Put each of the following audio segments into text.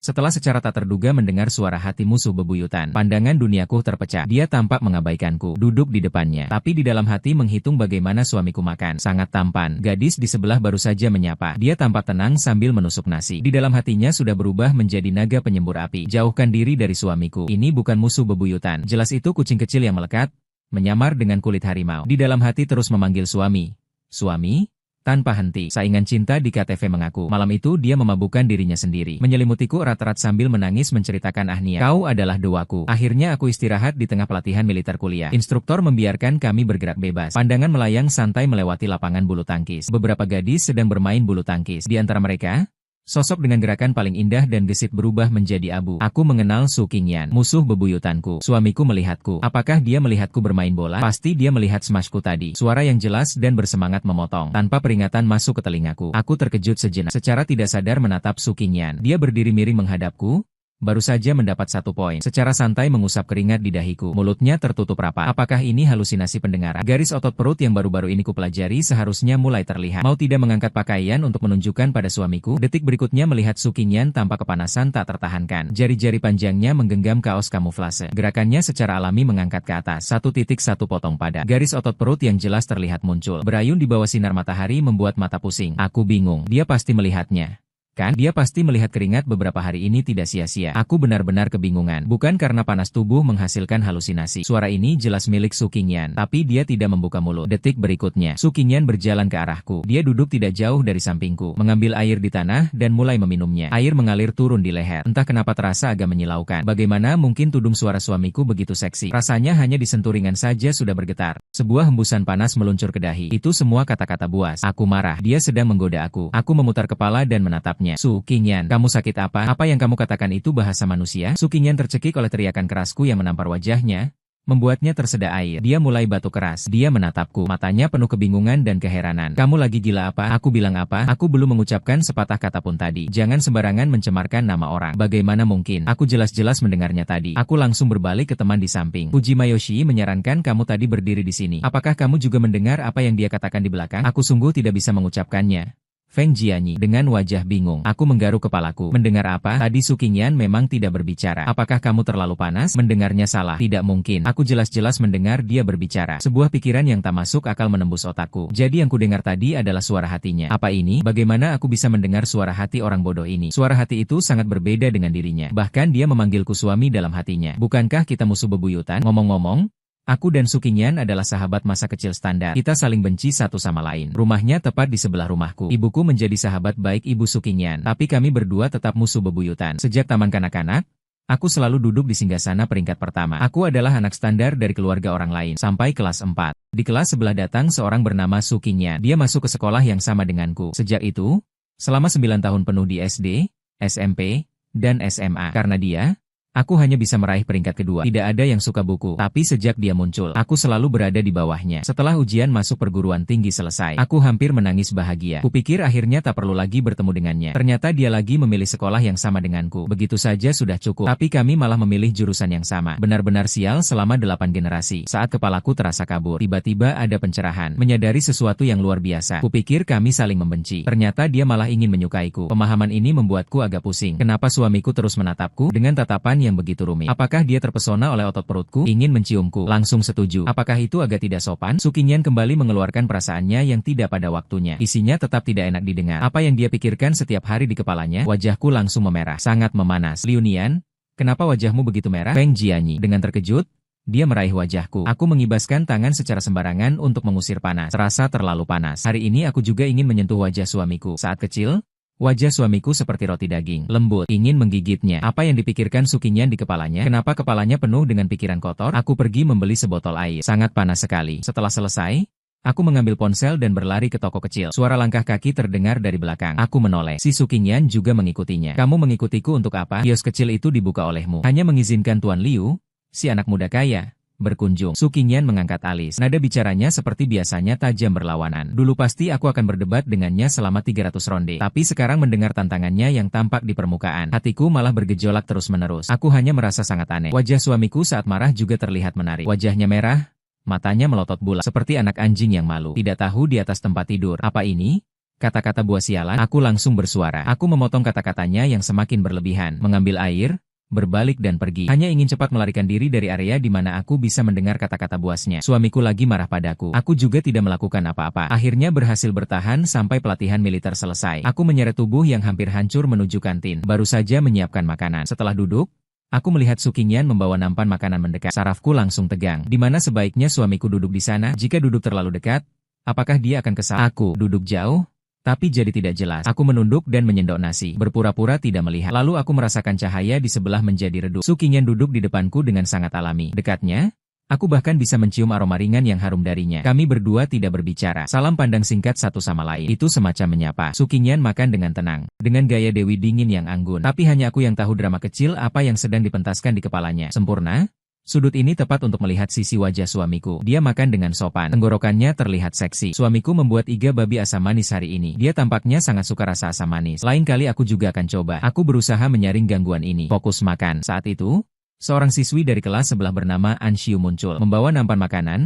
Setelah secara tak terduga mendengar suara hati musuh bebuyutan, pandangan duniaku terpecah. Dia tampak mengabaikanku, duduk di depannya. Tapi di dalam hati menghitung bagaimana suamiku makan. Sangat tampan, gadis di sebelah baru saja menyapa. Dia tampak tenang sambil menusuk nasi. Di dalam hatinya sudah berubah menjadi naga penyembur api. Jauhkan diri dari suamiku. Ini bukan musuh bebuyutan. Jelas itu kucing kecil yang melekat, menyamar dengan kulit harimau. Di dalam hati terus memanggil suami. Suami? Tanpa henti, saingan cinta di KTV mengaku. Malam itu dia memabukkan dirinya sendiri. Menyelimutiku erat-erat sambil menangis menceritakan Ahnia. Kau adalah doaku. Akhirnya aku istirahat di tengah pelatihan militer kuliah. Instruktur membiarkan kami bergerak bebas. Pandangan melayang santai melewati lapangan bulu tangkis. Beberapa gadis sedang bermain bulu tangkis. Di antara mereka, sosok dengan gerakan paling indah dan gesit berubah menjadi abu. Aku mengenal Su Qingyan, musuh bebuyutanku. Suamiku melihatku. Apakah dia melihatku bermain bola? Pasti dia melihat smashku tadi. Suara yang jelas dan bersemangat memotong. Tanpa peringatan masuk ke telingaku. Aku terkejut sejenak. Secara tidak sadar menatap Su Qingyan. Dia berdiri miring menghadapku. Baru saja mendapat 1 poin. Secara santai mengusap keringat di dahiku. Mulutnya tertutup rapat. Apakah ini halusinasi pendengaran? Garis otot perut yang baru-baru ini kupelajari seharusnya mulai terlihat. Mau tidak mengangkat pakaian untuk menunjukkan pada suamiku. Detik berikutnya melihat Su Qingyan tampak kepanasan tak tertahankan. Jari-jari panjangnya menggenggam kaos kamuflase. Gerakannya secara alami mengangkat ke atas. 1.1 potong pada. Garis otot perut yang jelas terlihat muncul. Berayun di bawah sinar matahari membuat mata pusing. Aku bingung. Dia pasti melihatnya. Kan, dia pasti melihat keringat beberapa hari ini tidak sia-sia. Aku benar-benar kebingungan. Bukan karena panas tubuh menghasilkan halusinasi. Suara ini jelas milik Su Qingyan, tapi dia tidak membuka mulut. Detik berikutnya, Su Qingyan berjalan ke arahku. Dia duduk tidak jauh dari sampingku, mengambil air di tanah dan mulai meminumnya. Air mengalir turun di leher. Entah kenapa terasa agak menyilaukan. Bagaimana mungkin tudung suara suamiku begitu seksi? Rasanya hanya disentuh ringan saja sudah bergetar. Sebuah hembusan panas meluncur ke dahi. Itu semua kata-kata buas. Aku marah. Dia sedang menggoda aku. Aku memutar kepala dan menatapnya. Su Qingyan, kamu sakit apa? Apa yang kamu katakan itu bahasa manusia? Su Qingyan tercekik oleh teriakan kerasku yang menampar wajahnya, membuatnya tersedak air. Dia mulai batuk keras. Dia menatapku, matanya penuh kebingungan dan keheranan. Kamu lagi gila apa? Aku bilang apa? Aku belum mengucapkan sepatah kata pun tadi. Jangan sembarangan mencemarkan nama orang. Bagaimana mungkin? Aku jelas-jelas mendengarnya tadi. Aku langsung berbalik ke teman di samping. Fujimayoshi menyarankan kamu tadi berdiri di sini. Apakah kamu juga mendengar apa yang dia katakan di belakang? Aku sungguh tidak bisa mengucapkannya. Feng Jianyi, dengan wajah bingung. Aku menggaruk kepalaku. Mendengar apa? Tadi Su Qingyan memang tidak berbicara. Apakah kamu terlalu panas? Mendengarnya salah. Tidak mungkin. Aku jelas-jelas mendengar dia berbicara. Sebuah pikiran yang tak masuk akal menembus otakku. Jadi yang kudengar tadi adalah suara hatinya. Apa ini? Bagaimana aku bisa mendengar suara hati orang bodoh ini? Suara hati itu sangat berbeda dengan dirinya. Bahkan dia memanggilku suami dalam hatinya. Bukankah kita musuh bebuyutan? Ngomong-ngomong, aku dan Su Qingyan adalah sahabat masa kecil standar. Kita saling benci satu sama lain. Rumahnya tepat di sebelah rumahku. Ibuku menjadi sahabat baik ibu Su Qingyan. Tapi kami berdua tetap musuh bebuyutan. Sejak taman kanak-kanak, aku selalu duduk di singgasana peringkat pertama. Aku adalah anak standar dari keluarga orang lain. Sampai kelas 4. Di kelas sebelah datang seorang bernama Su Qingyan. Dia masuk ke sekolah yang sama denganku. Sejak itu, selama 9 tahun penuh di SD, SMP, dan SMA. Karena dia, aku hanya bisa meraih peringkat kedua. Tidak ada yang suka buku. Tapi sejak dia muncul, aku selalu berada di bawahnya. Setelah ujian masuk perguruan tinggi selesai, aku hampir menangis bahagia. Kupikir akhirnya tak perlu lagi bertemu dengannya. Ternyata dia lagi memilih sekolah yang sama denganku. Begitu saja sudah cukup. Tapi kami malah memilih jurusan yang sama. Benar-benar sial selama 8 generasi. Saat kepalaku terasa kabur, tiba-tiba ada pencerahan. Menyadari sesuatu yang luar biasa. Kupikir kami saling membenci. Ternyata dia malah ingin menyukaiku. Pemahaman ini membuatku agak pusing. Kenapa suamiku terus menatapku dengan tatapan yang begitu rumit? Apakah dia terpesona oleh otot perutku? Ingin menciumku? Langsung setuju. Apakah itu agak tidak sopan? Su Qingyan kembali mengeluarkan perasaannya yang tidak pada waktunya. Isinya tetap tidak enak didengar. Apa yang dia pikirkan setiap hari di kepalanya? Wajahku langsung memerah. Sangat memanas. Liu Nian, kenapa wajahmu begitu merah? Feng Jianyi, dengan terkejut, dia meraih wajahku. Aku mengibaskan tangan secara sembarangan untuk mengusir panas. Terasa terlalu panas. Hari ini aku juga ingin menyentuh wajah suamiku. Saat kecil, wajah suamiku seperti roti daging, lembut, ingin menggigitnya. Apa yang dipikirkan Su Qingyan di kepalanya? Kenapa kepalanya penuh dengan pikiran kotor? Aku pergi membeli sebotol air. Sangat panas sekali. Setelah selesai, aku mengambil ponsel dan berlari ke toko kecil. Suara langkah kaki terdengar dari belakang. Aku menoleh. Si Su Qingyan juga mengikutinya. Kamu mengikutiku untuk apa? Kios kecil itu dibuka olehmu. Hanya mengizinkan Tuan Liu, si anak muda kaya, berkunjung. Su Qingyan mengangkat alis. Nada bicaranya seperti biasanya tajam berlawanan. Dulu pasti aku akan berdebat dengannya selama 300 ronde. Tapi sekarang mendengar tantangannya yang tampak di permukaan, hatiku malah bergejolak terus-menerus. Aku hanya merasa sangat aneh. Wajah suamiku saat marah juga terlihat menarik. Wajahnya merah, matanya melotot bulat seperti anak anjing yang malu. Tidak tahu di atas tempat tidur. Apa ini? Kata-kata buah sialan, aku langsung bersuara. Aku memotong kata-katanya yang semakin berlebihan. Mengambil air, berbalik dan pergi. Hanya ingin cepat melarikan diri dari area di mana aku bisa mendengar kata-kata buasnya. Suamiku lagi marah padaku. Aku juga tidak melakukan apa-apa. Akhirnya berhasil bertahan sampai pelatihan militer selesai. Aku menyeret tubuh yang hampir hancur menuju kantin. Baru saja menyiapkan makanan. Setelah duduk, aku melihat Su Qingyan membawa nampan makanan mendekat. Sarafku langsung tegang. Di mana sebaiknya suamiku duduk di sana? Jika duduk terlalu dekat, apakah dia akan kesal? Aku duduk jauh, tapi jadi tidak jelas. Aku menunduk dan menyendok nasi, berpura-pura tidak melihat. Lalu aku merasakan cahaya di sebelah menjadi redup. Su Qingyan duduk di depanku dengan sangat alami. Dekatnya, aku bahkan bisa mencium aroma ringan yang harum darinya. Kami berdua tidak berbicara. Salam pandang singkat satu sama lain. Itu semacam menyapa. Su Qingyan makan dengan tenang, dengan gaya dewi dingin yang anggun. Tapi hanya aku yang tahu drama kecil apa yang sedang dipentaskan di kepalanya. Sempurna? Sudut ini tepat untuk melihat sisi wajah suamiku. Dia makan dengan sopan. Tenggorokannya terlihat seksi. Suamiku membuat iga babi asam manis hari ini. Dia tampaknya sangat suka rasa asam manis. Lain kali aku juga akan coba. Aku berusaha menyaring gangguan ini. Fokus makan. Saat itu, seorang siswi dari kelas sebelah bernama Anshiu muncul. Membawa nampan makanan.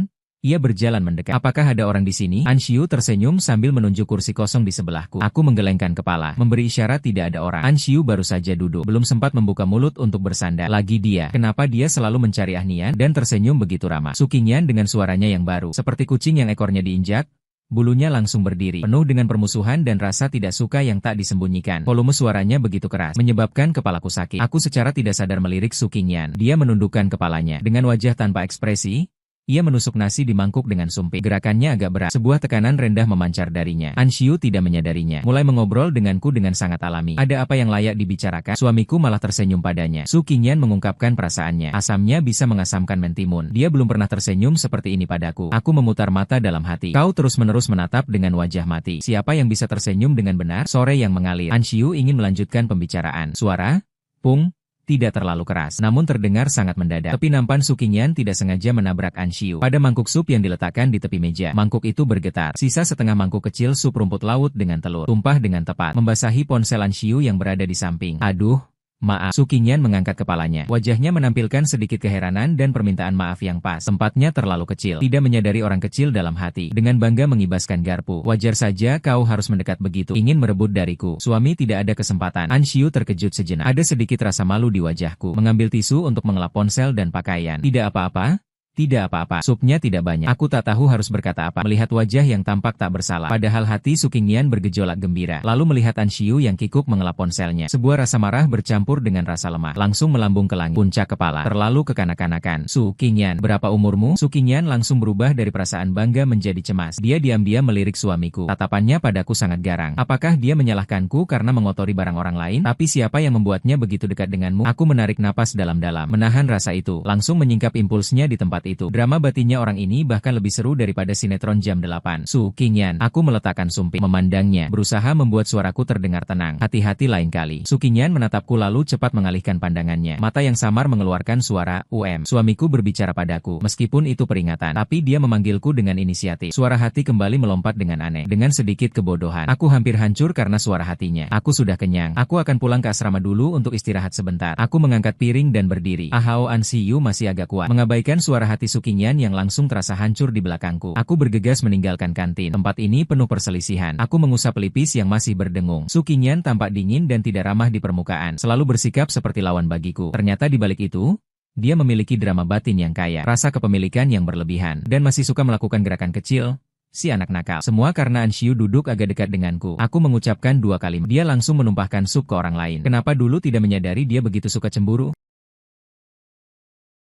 Ia berjalan mendekat. Apakah ada orang di sini? Anshiu tersenyum sambil menunjuk kursi kosong di sebelahku. Aku menggelengkan kepala, memberi isyarat tidak ada orang. Anshiu baru saja duduk, belum sempat membuka mulut untuk bersandar. Lagi dia. Kenapa dia selalu mencari ahnian dan tersenyum begitu ramah? Su Qingyan dengan suaranya yang baru, seperti kucing yang ekornya diinjak, bulunya langsung berdiri, penuh dengan permusuhan dan rasa tidak suka yang tak disembunyikan. Volume suaranya begitu keras, menyebabkan kepalaku sakit. Aku secara tidak sadar melirik Su Qingyan. Dia menundukkan kepalanya. Dengan wajah tanpa ekspresi, ia menusuk nasi di mangkuk dengan sumpit. Gerakannya agak berat. Sebuah tekanan rendah memancar darinya. Anshiu tidak menyadarinya. Mulai mengobrol denganku dengan sangat alami. Ada apa yang layak dibicarakan? Suamiku malah tersenyum padanya. Su Qingyan mengungkapkan perasaannya. Asamnya bisa mengasamkan mentimun. Dia belum pernah tersenyum seperti ini padaku. Aku memutar mata dalam hati. Kau terus-menerus menatap dengan wajah mati. Siapa yang bisa tersenyum dengan benar? Sore yang mengalir. Anshiu ingin melanjutkan pembicaraan. Suara, pung, tidak terlalu keras, namun terdengar sangat mendadak. Tepi nampan Su Qingyan tidak sengaja menabrak Anshiu pada mangkuk sup yang diletakkan di tepi meja. Mangkuk itu bergetar. Sisa setengah mangkuk kecil sup rumput laut dengan telur tumpah dengan tepat, membasahi ponsel Anshiu yang berada di samping. Aduh, maaf. Su Qingyan mengangkat kepalanya. Wajahnya menampilkan sedikit keheranan dan permintaan maaf yang pas. Tempatnya terlalu kecil. Tidak menyadari orang kecil dalam hati. Dengan bangga mengibaskan garpu. Wajar saja kau harus mendekat begitu. Ingin merebut dariku. Suami tidak ada kesempatan. Anshiu terkejut sejenak. Ada sedikit rasa malu di wajahku. Mengambil tisu untuk mengelap ponsel dan pakaian. Tidak apa-apa. Tidak apa-apa, supnya tidak banyak. Aku tak tahu harus berkata apa. Melihat wajah yang tampak tak bersalah. Padahal hati Su Qingyan bergejolak gembira. Lalu melihat Anshiu yang kikuk mengelap ponselnya. Sebuah rasa marah bercampur dengan rasa lemah. Langsung melambung ke langit. Puncak kepala. Terlalu kekanak-kanakan. Su Qingyan, berapa umurmu? Su Qingyan langsung berubah dari perasaan bangga menjadi cemas. Dia diam-diam melirik suamiku. Tatapannya padaku sangat garang. Apakah dia menyalahkanku karena mengotori barang orang lain? Tapi siapa yang membuatnya begitu dekat denganmu? Aku menarik napas dalam-dalam. Menahan rasa itu. Langsung menyingkap impulsnya di tempat itu. Drama batinnya orang ini bahkan lebih seru daripada sinetron jam 8. Su Qingyan, aku meletakkan sumpit, memandangnya, berusaha membuat suaraku terdengar tenang. Hati-hati lain kali. Su Qingyan menatapku lalu cepat mengalihkan pandangannya. Mata yang samar mengeluarkan suara, Suamiku berbicara padaku, meskipun itu peringatan, tapi dia memanggilku dengan inisiatif. Suara hati kembali melompat dengan aneh, dengan sedikit kebodohan. Aku hampir hancur karena suara hatinya. Aku sudah kenyang. Aku akan pulang ke asrama dulu untuk istirahat sebentar. Aku mengangkat piring dan berdiri. Ahao Anshiu masih agak kuat. Mengabaikan suara hati Su Qingyan yang langsung terasa hancur di belakangku. Aku bergegas meninggalkan kantin. Tempat ini penuh perselisihan. Aku mengusap pelipis yang masih berdengung. Su Qingyan tampak dingin dan tidak ramah di permukaan. Selalu bersikap seperti lawan bagiku. Ternyata di balik itu, dia memiliki drama batin yang kaya, rasa kepemilikan yang berlebihan, dan masih suka melakukan gerakan kecil. Si anak nakal. Semua karena Anshiu duduk agak dekat denganku. Aku mengucapkan 2 kalimat. Dia langsung menumpahkan sup ke orang lain. Kenapa dulu tidak menyadari dia begitu suka cemburu?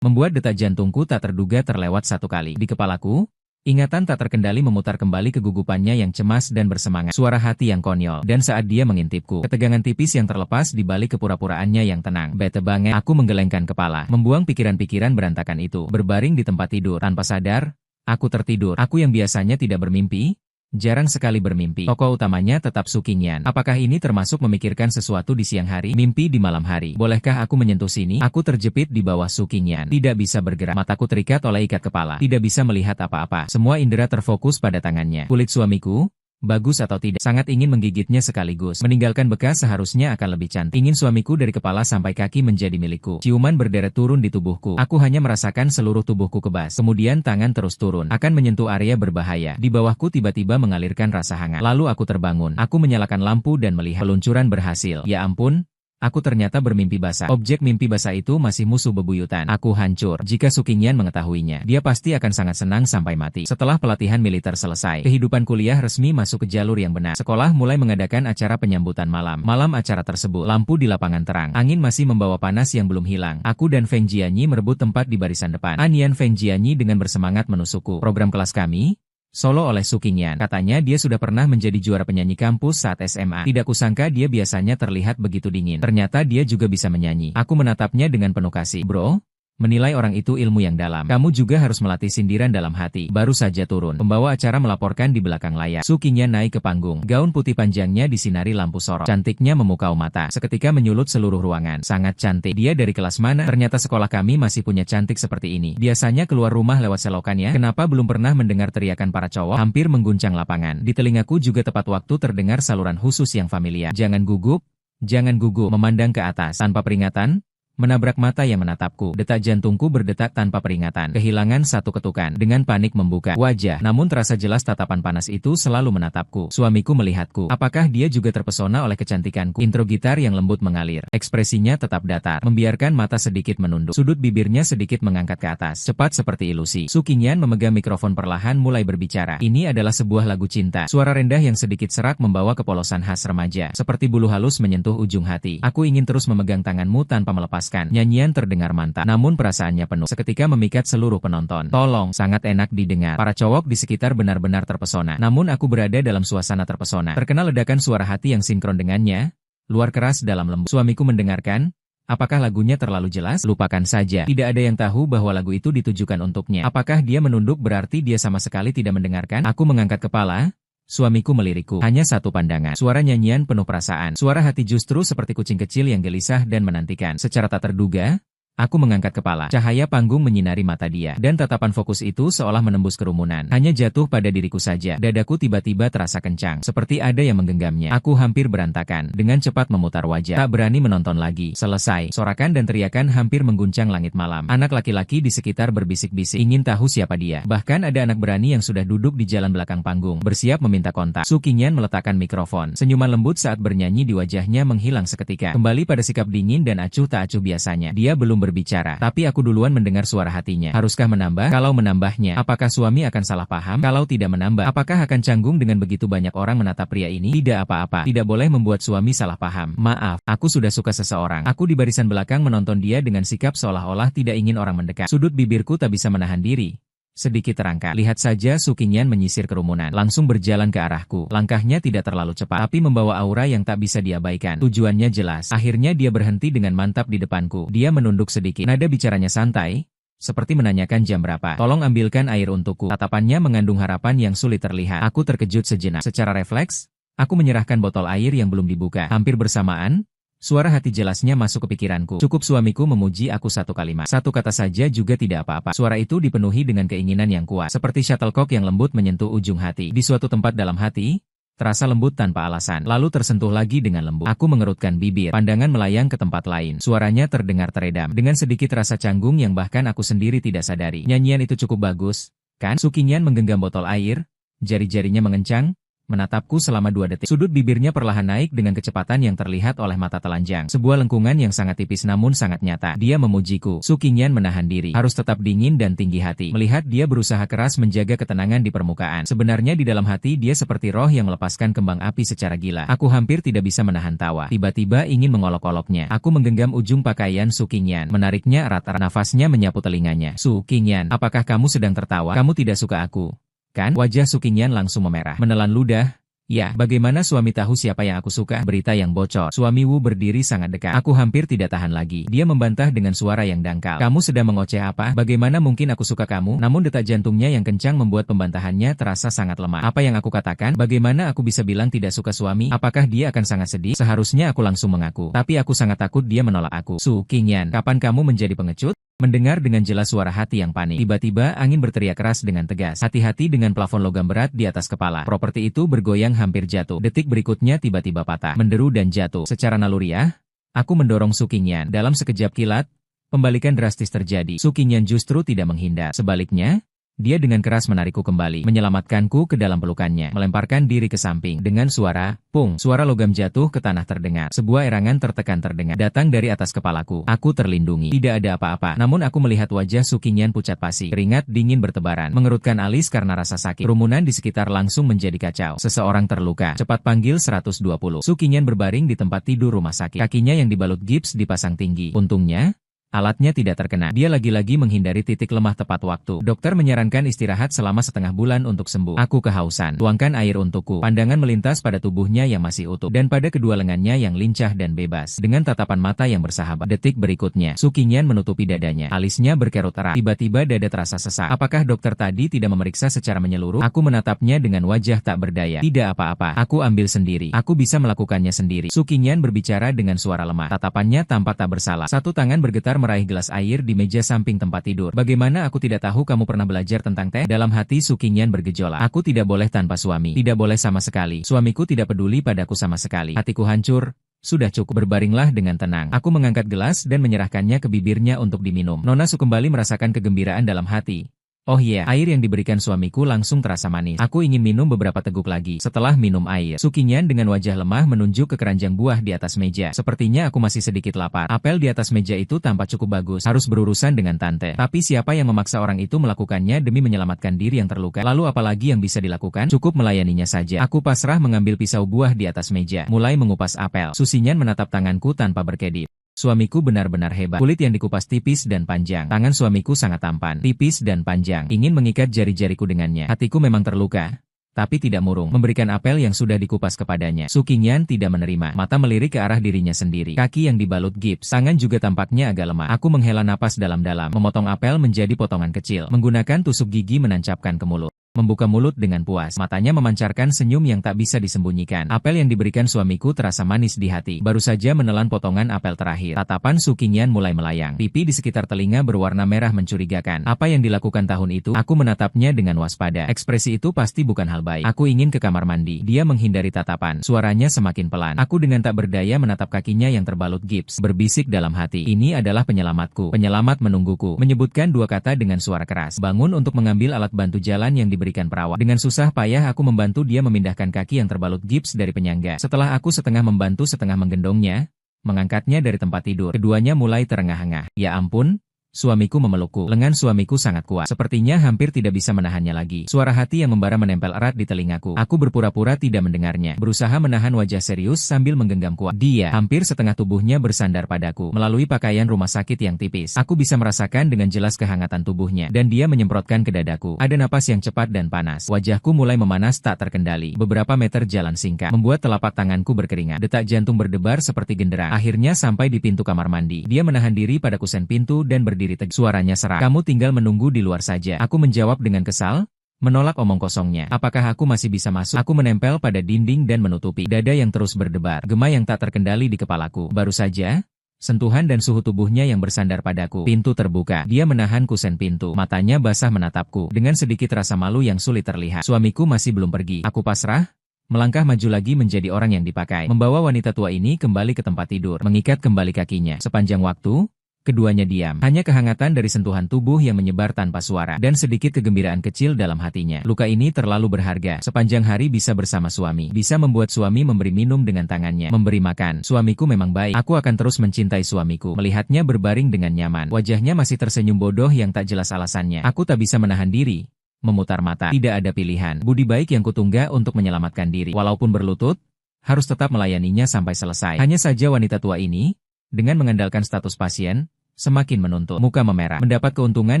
Membuat detak jantungku tak terduga terlewat 1 kali. Di kepalaku, ingatan tak terkendali memutar kembali kegugupannya yang cemas dan bersemangat. Suara hati yang konyol. Dan saat dia mengintipku, ketegangan tipis yang terlepas di balik kepura-puraannya yang tenang. Bete banget. Aku menggelengkan kepala, membuang pikiran-pikiran berantakan itu. Berbaring di tempat tidur. Tanpa sadar, aku tertidur. Aku yang biasanya tidak bermimpi, jarang sekali bermimpi. Tokoh utamanya tetap Su Qingyan. Apakah ini termasuk memikirkan sesuatu di siang hari? Mimpi di malam hari. Bolehkah aku menyentuh sini? Aku terjepit di bawah Su Qingyan. Tidak bisa bergerak. Mataku terikat oleh ikat kepala. Tidak bisa melihat apa-apa. Semua indera terfokus pada tangannya. Kulit suamiku Bagus atau tidak, sangat ingin menggigitnya sekaligus. Meninggalkan bekas seharusnya akan lebih cantik. Ingin suamiku dari kepala sampai kaki menjadi milikku. Ciuman berderet turun di tubuhku. Aku hanya merasakan seluruh tubuhku kebas. Kemudian tangan terus turun. Akan menyentuh area berbahaya. Di bawahku tiba-tiba mengalirkan rasa hangat. Lalu aku terbangun. Aku menyalakan lampu dan melihat peluncuran berhasil. Ya ampun. Aku ternyata bermimpi basah. Objek mimpi basah itu masih musuh bebuyutan. Aku hancur. Jika Su Qingyan mengetahuinya, dia pasti akan sangat senang sampai mati. Setelah pelatihan militer selesai, kehidupan kuliah resmi masuk ke jalur yang benar. Sekolah mulai mengadakan acara penyambutan malam. Malam acara tersebut, lampu di lapangan terang. Angin masih membawa panas yang belum hilang. Aku dan Feng Jianyi merebut tempat di barisan depan. Anian Feng Jianyi dengan bersemangat menusukku. Program kelas kami? Solo oleh Su Qingyan. Katanya dia sudah pernah menjadi juara penyanyi kampus saat SMA. Tidak kusangka dia biasanya terlihat begitu dingin. Ternyata dia juga bisa menyanyi. Aku menatapnya dengan penuh kasih. Bro, menilai orang itu ilmu yang dalam. Kamu juga harus melatih sindiran dalam hati. Baru saja turun. Pembawa acara melaporkan di belakang layar. Su Qingyan naik ke panggung. Gaun putih panjangnya disinari lampu sorot. Cantiknya memukau mata. Seketika menyulut seluruh ruangan. Sangat cantik. Dia dari kelas mana? Ternyata sekolah kami masih punya cantik seperti ini. Biasanya keluar rumah lewat selokan ya. Kenapa belum pernah mendengar teriakan para cowok? Hampir mengguncang lapangan. Di telingaku juga tepat waktu terdengar saluran khusus yang familiar. Jangan gugup. Jangan gugup. Memandang ke atas. Tanpa peringatan. Menabrak mata yang menatapku. Detak jantungku berdetak tanpa peringatan. Kehilangan satu ketukan. Dengan panik membuka wajah. Namun terasa jelas tatapan panas itu selalu menatapku. Suamiku melihatku. Apakah dia juga terpesona oleh kecantikanku? Intro gitar yang lembut mengalir. Ekspresinya tetap datar. Membiarkan mata sedikit menunduk. Sudut bibirnya sedikit mengangkat ke atas. Cepat seperti ilusi. Su Qingyan memegang mikrofon perlahan mulai berbicara. Ini adalah sebuah lagu cinta. Suara rendah yang sedikit serak membawa kepolosan khas remaja. Seperti bulu halus menyentuh ujung hati. Aku ingin terus memegang tanganmu tanpa melepas. Nyanyian terdengar mantap, namun perasaannya penuh. Seketika memikat seluruh penonton. Tolong, sangat enak didengar. Para cowok di sekitar benar-benar terpesona. Namun aku berada dalam suasana terpesona. Terkena ledakan suara hati yang sinkron dengannya. Luar keras dalam lembut. Suamiku mendengarkan. Apakah lagunya terlalu jelas? Lupakan saja. Tidak ada yang tahu bahwa lagu itu ditujukan untuknya. Apakah dia menunduk berarti dia sama sekali tidak mendengarkan? Aku mengangkat kepala. Suamiku melirikku. Hanya satu pandangan. Suara nyanyian penuh perasaan. Suara hati justru seperti kucing kecil yang gelisah dan menantikan. Secara tak terduga, aku mengangkat kepala. Cahaya panggung menyinari mata dia. Dan tatapan fokus itu seolah menembus kerumunan. Hanya jatuh pada diriku saja. Dadaku tiba-tiba terasa kencang. Seperti ada yang menggenggamnya. Aku hampir berantakan. Dengan cepat memutar wajah. Tak berani menonton lagi. Selesai. Sorakan dan teriakan hampir mengguncang langit malam. Anak laki-laki di sekitar berbisik-bisik. Ingin tahu siapa dia. Bahkan ada anak berani yang sudah duduk di jalan belakang panggung. Bersiap meminta kontak. Su Qingyan meletakkan mikrofon. Senyuman lembut saat bernyanyi di wajahnya menghilang seketika. Kembali pada sikap dingin dan acuh tak acuh biasanya. Dia belum berbicara, tapi aku duluan mendengar suara hatinya. Haruskah menambah? Kalau menambahnya, apakah suami akan salah paham? Kalau tidak menambah, apakah akan canggung dengan begitu banyak orang menatap pria ini? Tidak apa-apa, tidak boleh membuat suami salah paham. Maaf, aku sudah suka seseorang. Aku di barisan belakang menonton dia dengan sikap seolah-olah tidak ingin orang mendekat. Sudut bibirku tak bisa menahan diri. Sedikit terangkat. Lihat saja Su Qingyan menyisir kerumunan. Langsung berjalan ke arahku. Langkahnya tidak terlalu cepat, tapi membawa aura yang tak bisa diabaikan. Tujuannya jelas. Akhirnya dia berhenti dengan mantap di depanku. Dia menunduk sedikit. Nada bicaranya santai, seperti menanyakan jam berapa. Tolong ambilkan air untukku. Tatapannya mengandung harapan yang sulit terlihat. Aku terkejut sejenak. Secara refleks, aku menyerahkan botol air yang belum dibuka. Hampir bersamaan, suara hati jelasnya masuk ke pikiranku. Cukup suamiku memuji aku satu kalimat. Satu kata saja juga tidak apa-apa. Suara itu dipenuhi dengan keinginan yang kuat. Seperti shuttlecock yang lembut menyentuh ujung hati. Di suatu tempat dalam hati, terasa lembut tanpa alasan. Lalu tersentuh lagi dengan lembut. Aku mengerutkan bibir. Pandangan melayang ke tempat lain. Suaranya terdengar teredam. Dengan sedikit rasa canggung yang bahkan aku sendiri tidak sadari. Nyanyian itu cukup bagus, kan? Su Qingyan menggenggam botol air. Jari-jarinya mengencang. Menatapku selama 2 detik. Sudut bibirnya perlahan naik dengan kecepatan yang terlihat oleh mata telanjang. Sebuah lengkungan yang sangat tipis namun sangat nyata. Dia memujiku. Su Qingyan menahan diri. Harus tetap dingin dan tinggi hati. Melihat dia berusaha keras menjaga ketenangan di permukaan. Sebenarnya di dalam hati dia seperti roh yang melepaskan kembang api secara gila. Aku hampir tidak bisa menahan tawa. Tiba-tiba ingin mengolok-oloknya. Aku menggenggam ujung pakaian Su Qingyan. Menariknya erat-erat. Nafasnya menyapu telinganya. Su Qingyan, apakah kamu sedang tertawa? Kamu tidak suka aku, kan? Wajah Su Qingyan langsung memerah. Menelan ludah. Ya, bagaimana suami tahu siapa yang aku suka? Berita yang bocor. Suami Wu berdiri sangat dekat. Aku hampir tidak tahan lagi. Dia membantah dengan suara yang dangkal. Kamu sedang mengoceh apa? Bagaimana mungkin aku suka kamu? Namun detak jantungnya yang kencang membuat pembantahannya terasa sangat lemah. Apa yang aku katakan? Bagaimana aku bisa bilang tidak suka suami? Apakah dia akan sangat sedih? Seharusnya aku langsung mengaku. Tapi aku sangat takut dia menolak aku. Su Qingyan, kapan kamu menjadi pengecut? Mendengar dengan jelas suara hati yang panik. Tiba-tiba angin berteriak keras dengan tegas. Hati-hati dengan plafon logam berat di atas kepala. Properti itu bergoyang hampir jatuh. Detik berikutnya tiba-tiba patah, menderu dan jatuh. Secara naluriah, aku mendorong Su Qingyan. Dalam sekejap kilat, pembalikan drastis terjadi. Su Qingyan justru tidak menghindar. Sebaliknya, dia dengan keras menarikku kembali, menyelamatkanku ke dalam pelukannya, melemparkan diri ke samping. Dengan suara, pung, suara logam jatuh ke tanah terdengar. Sebuah erangan tertekan terdengar, datang dari atas kepalaku. Aku terlindungi. Tidak ada apa-apa. Namun aku melihat wajah Su Qingyan pucat pasi. Keringat dingin bertebaran, mengerutkan alis karena rasa sakit. Kerumunan di sekitar langsung menjadi kacau. Seseorang terluka. Cepat panggil 120. Su Qingyan berbaring di tempat tidur rumah sakit. Kakinya yang dibalut gips dipasang tinggi. Untungnya, alatnya tidak terkena. Dia lagi-lagi menghindari titik lemah tepat waktu. Dokter menyarankan istirahat selama setengah bulan untuk sembuh. Aku kehausan. Tuangkan air untukku. Pandangan melintas pada tubuhnya yang masih utuh, dan pada kedua lengannya yang lincah dan bebas. Dengan tatapan mata yang bersahabat. Detik berikutnya, Su Qingyan menutupi dadanya. Alisnya berkerut erat. Tiba-tiba dada terasa sesak. Apakah dokter tadi tidak memeriksa secara menyeluruh? Aku menatapnya dengan wajah tak berdaya. Tidak apa-apa. Aku ambil sendiri. Aku bisa melakukannya sendiri. Su Qingyan berbicara dengan suara lemah. Tatapannya tampak tak bersalah. Satu tangan bergetar meraih gelas air di meja samping tempat tidur. Bagaimana aku tidak tahu kamu pernah belajar tentang teh? Dalam hati Su Qingyan bergejolak. Aku tidak boleh tanpa suami. Tidak boleh sama sekali. Suamiku tidak peduli padaku sama sekali. Hatiku hancur. Sudah cukup, berbaringlah dengan tenang. Aku mengangkat gelas dan menyerahkannya ke bibirnya untuk diminum. Nona Su kembali merasakan kegembiraan dalam hati. Oh iya, air yang diberikan suamiku langsung terasa manis. Aku ingin minum beberapa teguk lagi. Setelah minum air, Su Qingyan dengan wajah lemah menunjuk ke keranjang buah di atas meja. Sepertinya aku masih sedikit lapar. Apel di atas meja itu tampak cukup bagus. Harus berurusan dengan tante. Tapi siapa yang memaksa orang itu melakukannya demi menyelamatkan diri yang terluka? Lalu apalagi yang bisa dilakukan? Cukup melayaninya saja. Aku pasrah mengambil pisau buah di atas meja. Mulai mengupas apel. Su Qingyan menatap tanganku tanpa berkedip. Suamiku benar-benar hebat. Kulit yang dikupas tipis dan panjang. Tangan suamiku sangat tampan, tipis dan panjang. Ingin mengikat jari-jariku dengannya. Hatiku memang terluka, tapi tidak murung. Memberikan apel yang sudah dikupas kepadanya. Su Qingyan tidak menerima. Mata melirik ke arah dirinya sendiri. Kaki yang dibalut gips. Tangan juga tampaknya agak lemah. Aku menghela napas dalam-dalam. Memotong apel menjadi potongan kecil. Menggunakan tusuk gigi menancapkan ke mulut. Membuka mulut dengan puas. Matanya memancarkan senyum yang tak bisa disembunyikan. Apel yang diberikan suamiku terasa manis di hati. Baru saja menelan potongan apel terakhir. Tatapan Su Qingyan mulai melayang. Pipi di sekitar telinga berwarna merah mencurigakan. Apa yang dilakukan tahun itu? Aku menatapnya dengan waspada. Ekspresi itu pasti bukan hal baik. Aku ingin ke kamar mandi. Dia menghindari tatapan. Suaranya semakin pelan. Aku dengan tak berdaya menatap kakinya yang terbalut gips. Berbisik dalam hati. Ini adalah penyelamatku. Penyelamat menungguku. Menyebutkan dua kata dengan suara keras. Bangun untuk mengambil alat bantu jalan yang diberikan perawat. Dengan susah payah aku membantu dia memindahkan kaki yang terbalut gips dari penyangga. Setelah aku setengah membantu setengah menggendongnya, mengangkatnya dari tempat tidur, keduanya mulai terengah-engah. Ya ampun, suamiku memelukku. Lengan suamiku sangat kuat. Sepertinya hampir tidak bisa menahannya lagi. Suara hati yang membara menempel erat di telingaku. Aku berpura-pura tidak mendengarnya. Berusaha menahan wajah serius sambil menggenggam kuat. Dia, hampir setengah tubuhnya bersandar padaku. Melalui pakaian rumah sakit yang tipis, aku bisa merasakan dengan jelas kehangatan tubuhnya. Dan dia menyemprotkan ke dadaku. Ada napas yang cepat dan panas. Wajahku mulai memanas tak terkendali. Beberapa meter jalan singkat membuat telapak tanganku berkeringat. Detak jantung berdebar seperti genderang. Akhirnya sampai di pintu kamar mandi. Dia menahan diri pada kusen pintu dan berdiri tegak. Suaranya serak. Kamu tinggal menunggu di luar saja. Aku menjawab dengan kesal, menolak omong kosongnya. Apakah aku masih bisa masuk? Aku menempel pada dinding dan menutupi dada yang terus berdebar. Gema yang tak terkendali di kepalaku. Baru saja, sentuhan dan suhu tubuhnya yang bersandar padaku. Pintu terbuka. Dia menahan kusen pintu. Matanya basah menatapku. Dengan sedikit rasa malu yang sulit terlihat. Suamiku masih belum pergi. Aku pasrah, melangkah maju lagi menjadi orang yang dipakai. Membawa wanita tua ini kembali ke tempat tidur. Mengikat kembali kakinya. Sepanjang waktu, keduanya diam. Hanya kehangatan dari sentuhan tubuh yang menyebar tanpa suara. Dan sedikit kegembiraan kecil dalam hatinya. Luka ini terlalu berharga. Sepanjang hari bisa bersama suami. Bisa membuat suami memberi minum dengan tangannya. Memberi makan. Suamiku memang baik. Aku akan terus mencintai suamiku. Melihatnya berbaring dengan nyaman. Wajahnya masih tersenyum bodoh yang tak jelas alasannya. Aku tak bisa menahan diri. Memutar mata. Tidak ada pilihan. Budi baik yang kutunggak untuk menyelamatkan diri. Walaupun berlutut, harus tetap melayaninya sampai selesai. Hanya saja wanita tua ini, dengan mengandalkan status pasien, semakin menuntut. Muka memerah. Mendapat keuntungan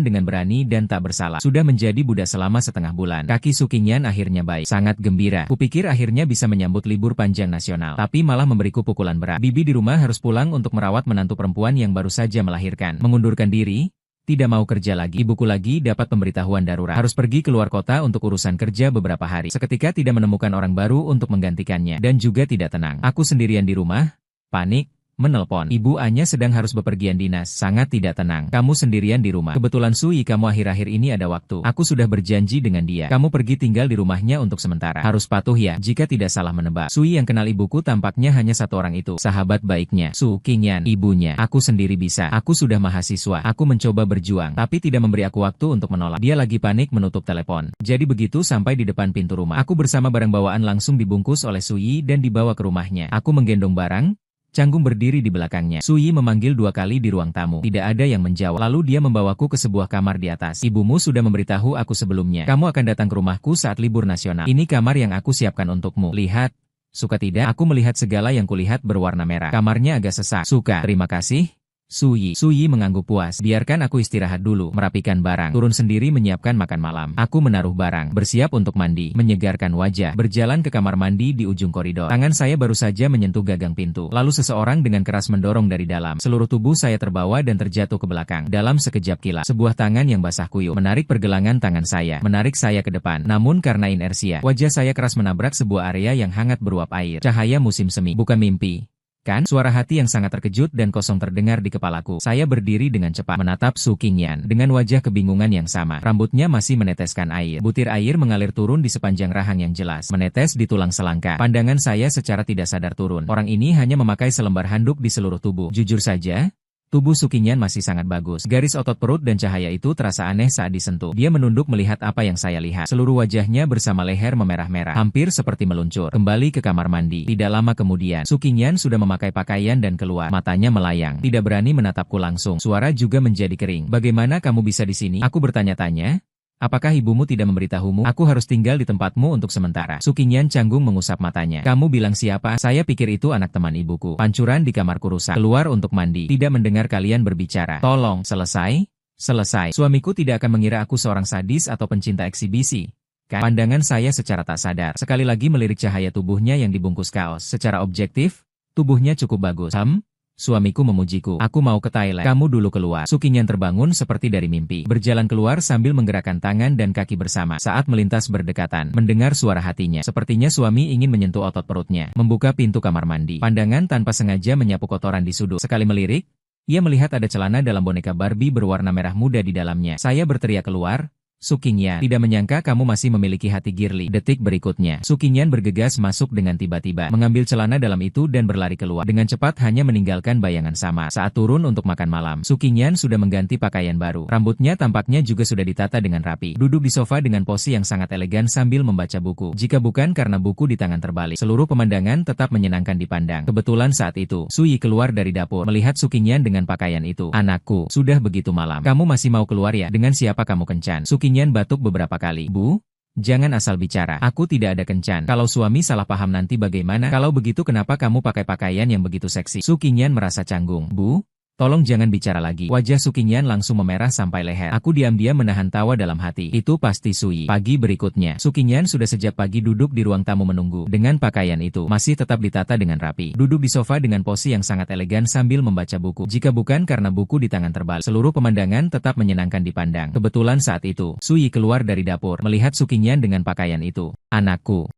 dengan berani dan tak bersalah. Sudah menjadi budak selama setengah bulan. Kaki Su Qingyan akhirnya baik. Sangat gembira. Kupikir akhirnya bisa menyambut libur panjang nasional. Tapi malah memberiku pukulan berat. Bibi di rumah harus pulang untuk merawat menantu perempuan yang baru saja melahirkan. Mengundurkan diri. Tidak mau kerja lagi. Ibuku lagi dapat pemberitahuan darurat. Harus pergi keluar kota untuk urusan kerja beberapa hari. Seketika tidak menemukan orang baru untuk menggantikannya. Dan juga tidak tenang. Aku sendirian di rumah. Panik. Menelpon. Ibu Anya sedang harus bepergian dinas, sangat tidak tenang. Kamu sendirian di rumah. Kebetulan Sui kamu akhir-akhir ini ada waktu. Aku sudah berjanji dengan dia. Kamu pergi tinggal di rumahnya untuk sementara. Harus patuh ya, jika tidak salah menebak. Sui yang kenal ibuku tampaknya hanya satu orang itu. Sahabat baiknya, Su Qingyan, ibunya. Aku sendiri bisa. Aku sudah mahasiswa. Aku mencoba berjuang, tapi tidak memberi aku waktu untuk menolak. Dia lagi panik menutup telepon. Jadi begitu sampai di depan pintu rumah. Aku bersama barang bawaan langsung dibungkus oleh Sui dan dibawa ke rumahnya. Aku menggendong barang. Canggung berdiri di belakangnya. Sui memanggil 2 kali di ruang tamu. Tidak ada yang menjawab. Lalu dia membawaku ke sebuah kamar di atas. Ibumu sudah memberitahu aku sebelumnya. Kamu akan datang ke rumahku saat libur nasional. Ini kamar yang aku siapkan untukmu. Lihat. Suka tidak? Aku melihat segala yang kulihat berwarna merah. Kamarnya agak sesak. Suka. Terima kasih. Sui mengangguk puas. Biarkan aku istirahat dulu, merapikan barang, turun sendiri menyiapkan makan malam. Aku menaruh barang, bersiap untuk mandi, menyegarkan wajah, berjalan ke kamar mandi di ujung koridor. Tangan saya baru saja menyentuh gagang pintu. Lalu seseorang dengan keras mendorong dari dalam. Seluruh tubuh saya terbawa dan terjatuh ke belakang. Dalam sekejap kilat, sebuah tangan yang basah kuyup menarik pergelangan tangan saya, menarik saya ke depan. Namun karena inersia, wajah saya keras menabrak sebuah area yang hangat beruap air. Cahaya musim semi, bukan mimpi. Kan? Suara hati yang sangat terkejut dan kosong terdengar di kepalaku. Saya berdiri dengan cepat menatap Su Qingyan dengan wajah kebingungan yang sama. Rambutnya masih meneteskan air. Butir air mengalir turun di sepanjang rahang yang jelas, menetes di tulang selangka. Pandangan saya secara tidak sadar turun. Orang ini hanya memakai selembar handuk di seluruh tubuh. Jujur saja, tubuh Su Qingyan masih sangat bagus. Garis otot perut dan cahaya itu terasa aneh saat disentuh. Dia menunduk melihat apa yang saya lihat. Seluruh wajahnya bersama leher memerah-merah, hampir seperti meluncur. Kembali ke kamar mandi. Tidak lama kemudian, Su Qingyan sudah memakai pakaian dan keluar. Matanya melayang, tidak berani menatapku langsung. Suara juga menjadi kering. Bagaimana kamu bisa di sini? Aku bertanya-tanya. Apakah ibumu tidak memberitahumu? Aku harus tinggal di tempatmu untuk sementara. Su Qingyan canggung mengusap matanya. Kamu bilang siapa? Saya pikir itu anak teman ibuku. Pancuran di kamarku rusak. Keluar untuk mandi. Tidak mendengar kalian berbicara. Tolong, selesai? Selesai. Suamiku tidak akan mengira aku seorang sadis atau pencinta eksibisi. Kan? Pandangan saya secara tak sadar. Sekali lagi melirik cahaya tubuhnya yang dibungkus kaos. Secara objektif, tubuhnya cukup bagus. Suamiku memujiku. Aku mau ke Thailand. Kamu dulu keluar. Su Qingyan terbangun seperti dari mimpi. Berjalan keluar sambil menggerakkan tangan dan kaki bersama. Saat melintas berdekatan, mendengar suara hatinya. Sepertinya suami ingin menyentuh otot perutnya. Membuka pintu kamar mandi. Pandangan tanpa sengaja menyapu kotoran di sudut. Sekali melirik, ia melihat ada celana dalam boneka Barbie berwarna merah muda di dalamnya. Saya berteriak keluar. Su Qingyan, tidak menyangka kamu masih memiliki hati girly. Detik berikutnya, Su Qingyan bergegas masuk dengan tiba-tiba, mengambil celana dalam itu dan berlari keluar. Dengan cepat hanya meninggalkan bayangan sama. Saat turun untuk makan malam, Su Qingyan sudah mengganti pakaian baru. Rambutnya tampaknya juga sudah ditata dengan rapi. Duduk di sofa dengan pose yang sangat elegan sambil membaca buku. Jika bukan karena buku di tangan terbalik, seluruh pemandangan tetap menyenangkan dipandang. Kebetulan saat itu, Sui keluar dari dapur, melihat Su Qingyan dengan pakaian itu. Anakku, sudah begitu malam. Kamu masih mau keluar ya? Dengan siapa kamu kencan? Su Qingyan batuk beberapa kali. Bu, jangan asal bicara. Aku tidak ada kencan. Kalau suami salah paham nanti bagaimana? Kalau begitu kenapa kamu pakai pakaian yang begitu seksi? Su Qingyan merasa canggung. Bu, tolong jangan bicara lagi. Wajah Su Qingyan langsung memerah sampai leher. Aku diam-diam menahan tawa dalam hati. Itu pasti Sui. Pagi berikutnya, Su Qingyan sudah sejak pagi duduk di ruang tamu menunggu. Dengan pakaian itu, masih tetap ditata dengan rapi. Duduk di sofa dengan pose yang sangat elegan sambil membaca buku. Jika bukan karena buku di tangan terbalik, seluruh pemandangan tetap menyenangkan dipandang. Kebetulan saat itu, Sui keluar dari dapur, melihat Su Qingyan dengan pakaian itu. Anakku,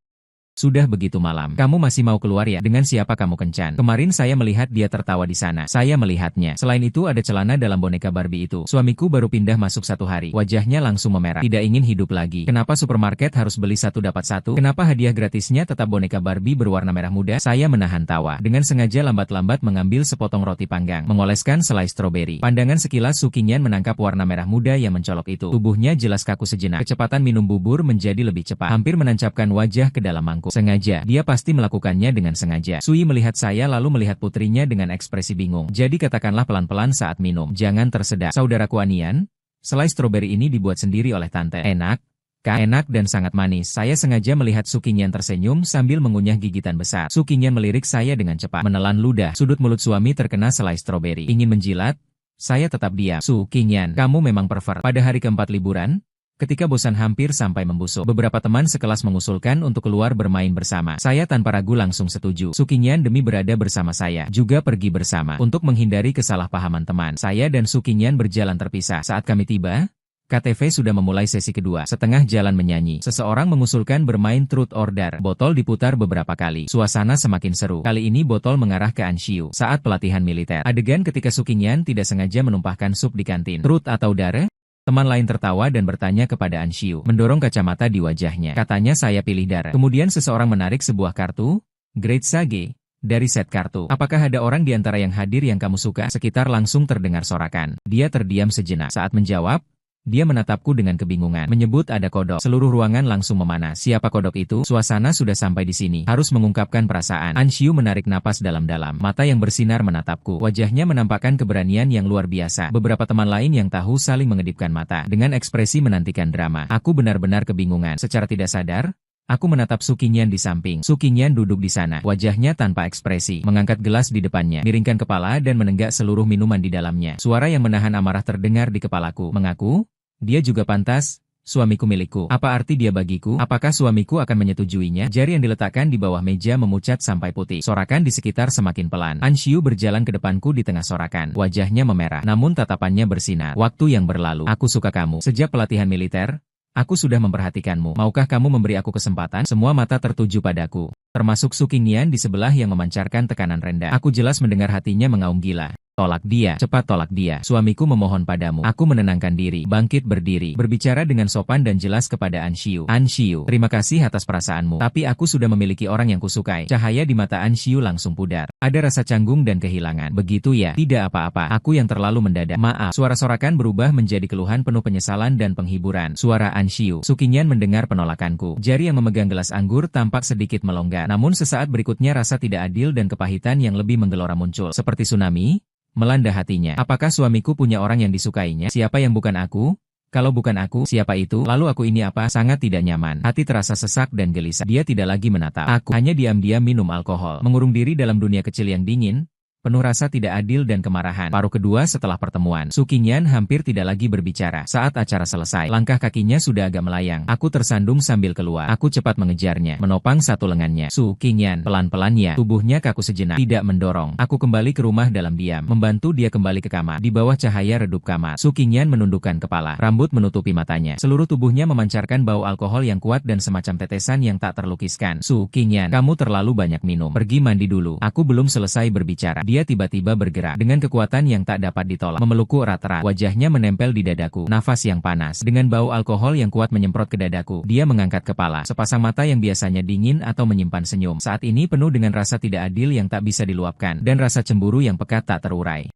sudah begitu malam. Kamu masih mau keluar ya? Dengan siapa kamu kencan? Kemarin saya melihat dia tertawa di sana. Saya melihatnya. Selain itu ada celana dalam boneka Barbie itu. Suamiku baru pindah masuk 1 hari. Wajahnya langsung memerah. Tidak ingin hidup lagi. Kenapa supermarket harus beli 1 dapat 1? Kenapa hadiah gratisnya tetap boneka Barbie berwarna merah muda? Saya menahan tawa. Dengan sengaja lambat-lambat mengambil sepotong roti panggang. Mengoleskan selai stroberi. Pandangan sekilas Su Qingyan menangkap warna merah muda yang mencolok itu. Tubuhnya jelas kaku sejenak. Kecepatan minum bubur menjadi lebih cepat. Hampir menancapkan wajah ke dalam mangkuk. Sengaja, dia pasti melakukannya dengan sengaja. Sui melihat saya lalu melihat putrinya dengan ekspresi bingung. Jadi katakanlah pelan-pelan saat minum. Jangan tersedak. Saudaraku Anian, selai stroberi ini dibuat sendiri oleh tante. Enak? Enak dan sangat manis. Saya sengaja melihat Su Qingyan tersenyum sambil mengunyah gigitan besar. Su Qingyan melirik saya dengan cepat. Menelan ludah. Sudut mulut suami terkena selai stroberi. Ingin menjilat? Saya tetap diam. Su Qingyan, kamu memang pervert. Pada hari keempat liburan, ketika bosan hampir sampai membusuk, beberapa teman sekelas mengusulkan untuk keluar bermain bersama. Saya tanpa ragu langsung setuju. Su Qingyan demi berada bersama saya, juga pergi bersama. Untuk menghindari kesalahpahaman teman, saya dan Su Qingyan berjalan terpisah. Saat kami tiba, KTV sudah memulai sesi kedua. Setengah jalan menyanyi, seseorang mengusulkan bermain truth or dare. Botol diputar beberapa kali. Suasana semakin seru. Kali ini botol mengarah ke Anshiu saat pelatihan militer. Adegan ketika Su Qingyan tidak sengaja menumpahkan sup di kantin. Truth atau dare? Teman lain tertawa dan bertanya kepada Anshiu, mendorong kacamata di wajahnya. Katanya saya pilih dare. Kemudian seseorang menarik sebuah kartu. Great Sage. Dari set kartu. Apakah ada orang di antara yang hadir yang kamu suka? Sekitar langsung terdengar sorakan. Dia terdiam sejenak. Saat menjawab, dia menatapku dengan kebingungan, menyebut ada kodok. Seluruh ruangan langsung memanas. Siapa kodok itu? Suasana sudah sampai di sini. Harus mengungkapkan perasaan. Anshiu menarik napas dalam-dalam. Mata yang bersinar menatapku. Wajahnya menampakkan keberanian yang luar biasa. Beberapa teman lain yang tahu saling mengedipkan mata. Dengan ekspresi menantikan drama. Aku benar-benar kebingungan. Secara tidak sadar, aku menatap Su Qingyan di samping. Su Qingyan duduk di sana. Wajahnya tanpa ekspresi. Mengangkat gelas di depannya. Miringkan kepala dan menenggak seluruh minuman di dalamnya. Suara yang menahan amarah terdengar di kepalaku. Mengaku? Dia juga pantas, suamiku milikku. Apa arti dia bagiku? Apakah suamiku akan menyetujuinya? Jari yang diletakkan di bawah meja memucat sampai putih. Sorakan di sekitar semakin pelan. Anshiu berjalan ke depanku di tengah sorakan. Wajahnya memerah, namun tatapannya bersinar. Waktu yang berlalu. Aku suka kamu. Sejak pelatihan militer, aku sudah memperhatikanmu. Maukah kamu memberi aku kesempatan? Semua mata tertuju padaku. Termasuk Su Qingyan di sebelah yang memancarkan tekanan rendah. Aku jelas mendengar hatinya mengaum gila. Tolak dia, cepat tolak dia. Suamiku memohon padamu. Aku menenangkan diri, bangkit berdiri, berbicara dengan sopan dan jelas kepada Anshiu. Anshiu, terima kasih atas perasaanmu. Tapi aku sudah memiliki orang yang kusukai. Cahaya di mata Anshiu langsung pudar. Ada rasa canggung dan kehilangan. Begitu ya? Tidak apa-apa. Aku yang terlalu mendadak. Maaf. Suara sorakan berubah menjadi keluhan penuh penyesalan dan penghiburan. Suara Anshiu. Su Qingyan mendengar penolakanku. Jari yang memegang gelas anggur tampak sedikit melonggar. Namun sesaat berikutnya rasa tidak adil dan kepahitan yang lebih menggelora muncul. Seperti tsunami melanda hatinya. Apakah suamiku punya orang yang disukainya? Siapa yang bukan aku? Kalau bukan aku, siapa itu? Lalu aku ini apa? Sangat tidak nyaman. Hati terasa sesak dan gelisah. Dia tidak lagi menatap aku. Hanya diam-diam minum alkohol. Mengurung diri dalam dunia kecil yang dingin, penuh rasa tidak adil dan kemarahan. Paruh kedua setelah pertemuan, Su Qingyan hampir tidak lagi berbicara. Saat acara selesai, langkah kakinya sudah agak melayang. Aku tersandung sambil keluar. Aku cepat mengejarnya, menopang satu lengannya. Su Qingyan, pelan-pelan ya. Tubuhnya kaku sejenak, tidak mendorong. Aku kembali ke rumah dalam diam, membantu dia kembali ke kamar. Di bawah cahaya redup kamar, Su Qingyan menundukkan kepala, rambut menutupi matanya. Seluruh tubuhnya memancarkan bau alkohol yang kuat dan semacam tetesan yang tak terlukiskan. Su Qingyan, kamu terlalu banyak minum. Pergi mandi dulu. Aku belum selesai berbicara. Dia tiba-tiba bergerak dengan kekuatan yang tak dapat ditolak, memelukku erat-erat. Wajahnya menempel di dadaku, nafas yang panas dengan bau alkohol yang kuat menyemprot ke dadaku. Dia mengangkat kepala, sepasang mata yang biasanya dingin atau menyimpan senyum, saat ini penuh dengan rasa tidak adil yang tak bisa diluapkan dan rasa cemburu yang pekat tak terurai.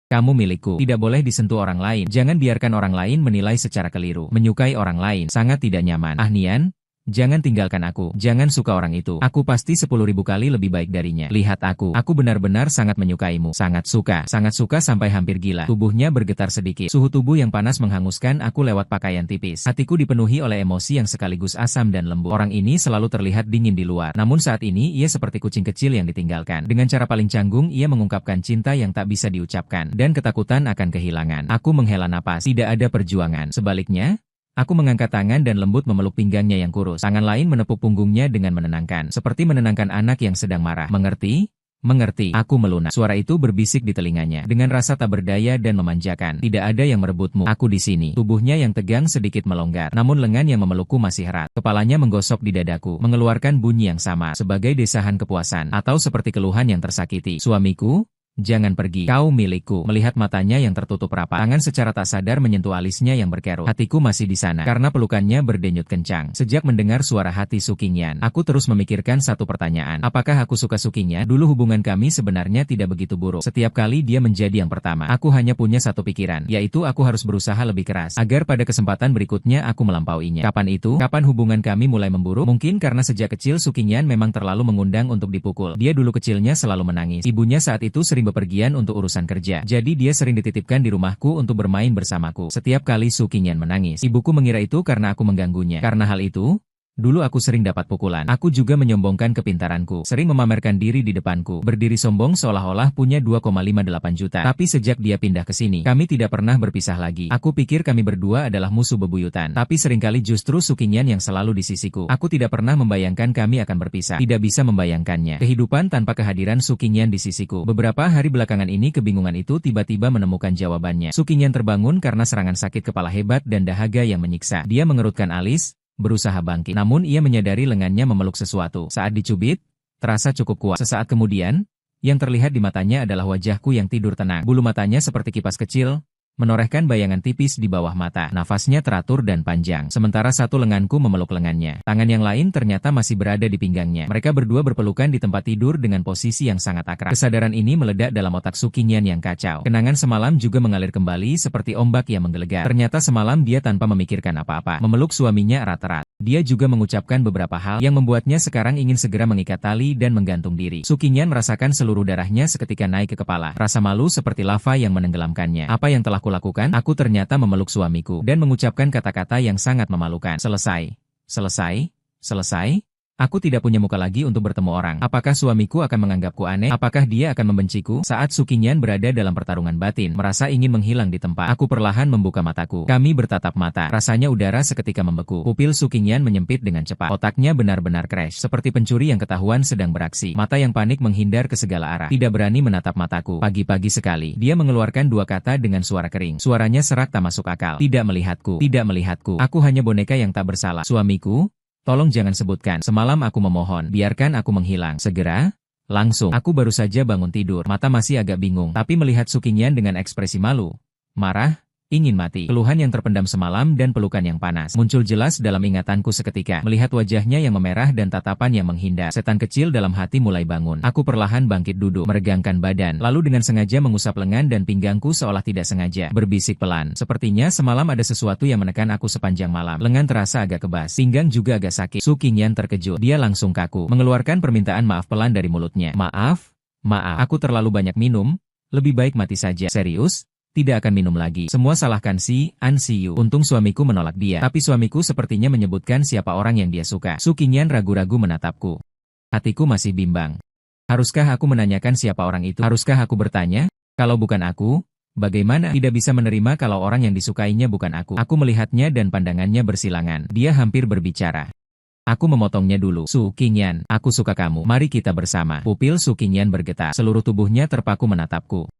Kamu milikku, tidak boleh disentuh orang lain. Jangan biarkan orang lain menilai secara keliru. Menyukai orang lain sangat tidak nyaman. Nian, jangan tinggalkan aku. Jangan suka orang itu. Aku pasti 10.000 kali lebih baik darinya. Lihat aku. Aku benar-benar sangat menyukaimu. Sangat suka sampai hampir gila. Tubuhnya bergetar sedikit. Suhu tubuh yang panas menghanguskan aku lewat pakaian tipis. Hatiku dipenuhi oleh emosi yang sekaligus asam dan lembut. Orang ini selalu terlihat dingin di luar. Namun saat ini ia seperti kucing kecil yang ditinggalkan. Dengan cara paling canggung ia mengungkapkan cinta yang tak bisa diucapkan. Dan ketakutan akan kehilangan. Aku menghela napas. Tidak ada perjuangan. Sebaliknya, aku mengangkat tangan dan lembut memeluk pinggangnya yang kurus. Tangan lain menepuk punggungnya dengan menenangkan. Seperti menenangkan anak yang sedang marah. Mengerti? Mengerti. Aku melunak. Suara itu berbisik di telinganya. Dengan rasa tak berdaya dan memanjakan. Tidak ada yang merebutmu. Aku di sini. Tubuhnya yang tegang sedikit melonggar. Namun lengan yang memelukku masih erat. Kepalanya menggosok di dadaku. Mengeluarkan bunyi yang sama. Sebagai desahan kepuasan. Atau seperti keluhan yang tersakiti. Suamiku? Jangan pergi, kau milikku. Melihat matanya yang tertutup rapat, tangan secara tak sadar menyentuh alisnya yang berkerut. Hatiku masih di sana, karena pelukannya berdenyut kencang. Sejak mendengar suara hati Su Qingyan, aku terus memikirkan satu pertanyaan. Apakah aku suka Su Qingyan? Dulu hubungan kami sebenarnya tidak begitu buruk. Setiap kali dia menjadi yang pertama, aku hanya punya satu pikiran, yaitu aku harus berusaha lebih keras, agar pada kesempatan berikutnya aku melampauinya. Kapan itu? Kapan hubungan kami mulai memburuk? Mungkin karena sejak kecil Su Qingyan memang terlalu mengundang untuk dipukul. Dia dulu kecilnya selalu menangis. Ibunya saat itu sering bepergian untuk urusan kerja. Jadi dia sering dititipkan di rumahku untuk bermain bersamaku. Setiap kali Su Qingyan menangis, ibuku mengira itu karena aku mengganggunya. Karena hal itu, Dulu aku sering dapat pukulan. Aku juga menyombongkan kepintaranku, sering memamerkan diri di depanku, berdiri sombong seolah-olah punya 2,58 juta. Tapi sejak dia pindah ke sini, kami tidak pernah berpisah lagi. Aku pikir kami berdua adalah musuh bebuyutan. Tapi seringkali justru Sukinyan yang selalu di sisiku. Aku tidak pernah membayangkan kami akan berpisah. Tidak bisa membayangkannya. Kehidupan tanpa kehadiran Sukinyan di sisiku. Beberapa hari belakangan ini kebingungan itu tiba-tiba menemukan jawabannya. Sukinyan terbangun karena serangan sakit kepala hebat dan dahaga yang menyiksa. Dia mengerutkan alis, berusaha bangkit. Namun ia menyadari lengannya memeluk sesuatu. Saat dicubit, terasa cukup kuat. Sesaat kemudian, yang terlihat di matanya adalah wajahku yang tidur tenang. Bulu matanya seperti kipas kecil, menorehkan bayangan tipis di bawah mata. Nafasnya teratur dan panjang. Sementara satu lenganku memeluk lengannya. Tangan yang lain ternyata masih berada di pinggangnya. Mereka berdua berpelukan di tempat tidur dengan posisi yang sangat akrab. Kesadaran ini meledak dalam otak Sukinyan yang kacau. Kenangan semalam juga mengalir kembali seperti ombak yang menggelegar. Ternyata semalam dia tanpa memikirkan apa-apa memeluk suaminya erat-erat. Dia juga mengucapkan beberapa hal yang membuatnya sekarang ingin segera mengikat tali dan menggantung diri. Sukinyan merasakan seluruh darahnya seketika naik ke kepala. Rasa malu seperti lava yang menenggelamkannya. Apa yang telah kulakukan? Aku ternyata memeluk suamiku dan mengucapkan kata-kata yang sangat memalukan. Selesai. Selesai. Selesai. Aku tidak punya muka lagi untuk bertemu orang. Apakah suamiku akan menganggapku aneh? Apakah dia akan membenciku? Saat Sukinyan berada dalam pertarungan batin, merasa ingin menghilang di tempat, aku perlahan membuka mataku. Kami bertatap mata. Rasanya udara seketika membeku. Pupil Sukinyan menyempit dengan cepat. Otaknya benar-benar crash, seperti pencuri yang ketahuan sedang beraksi. Mata yang panik menghindar ke segala arah. Tidak berani menatap mataku. Pagi-pagi sekali, dia mengeluarkan dua kata dengan suara kering. Suaranya serak tak masuk akal. Tidak melihatku. Tidak melihatku. Aku hanya boneka yang tak bersalah. Suamiku? Tolong jangan sebutkan. Semalam aku memohon, biarkan aku menghilang. Segera, langsung. Aku baru saja bangun tidur, mata masih agak bingung. Tapi melihat Sukinyan dengan ekspresi malu, marah, ingin mati. Keluhan yang terpendam semalam dan pelukan yang panas muncul jelas dalam ingatanku seketika. Melihat wajahnya yang memerah dan tatapan yang menghindar, setan kecil dalam hati mulai bangun. Aku perlahan bangkit duduk, meregangkan badan, lalu dengan sengaja mengusap lengan dan pinggangku seolah tidak sengaja. Berbisik pelan, sepertinya semalam ada sesuatu yang menekan aku sepanjang malam. Lengan terasa agak kebas, pinggang juga agak sakit. Sukinyan terkejut. Dia langsung kaku, mengeluarkan permintaan maaf pelan dari mulutnya. Maaf, aku terlalu banyak minum, lebih baik mati saja. Serius? Tidak akan minum lagi. Semua salahkan si An Siyu. Untung suamiku menolak dia. Tapi suamiku sepertinya menyebutkan siapa orang yang dia suka. Sukinyan ragu-ragu menatapku. Hatiku masih bimbang. Haruskah aku menanyakan siapa orang itu? Haruskah aku bertanya? Kalau bukan aku, bagaimana? Tidak bisa menerima kalau orang yang disukainya bukan aku. Aku melihatnya dan pandangannya bersilangan. Dia hampir berbicara. Aku memotongnya dulu. Sukinyan, aku suka kamu. Mari kita bersama. Pupil Sukinyan bergetar. Seluruh tubuhnya terpaku menatapku.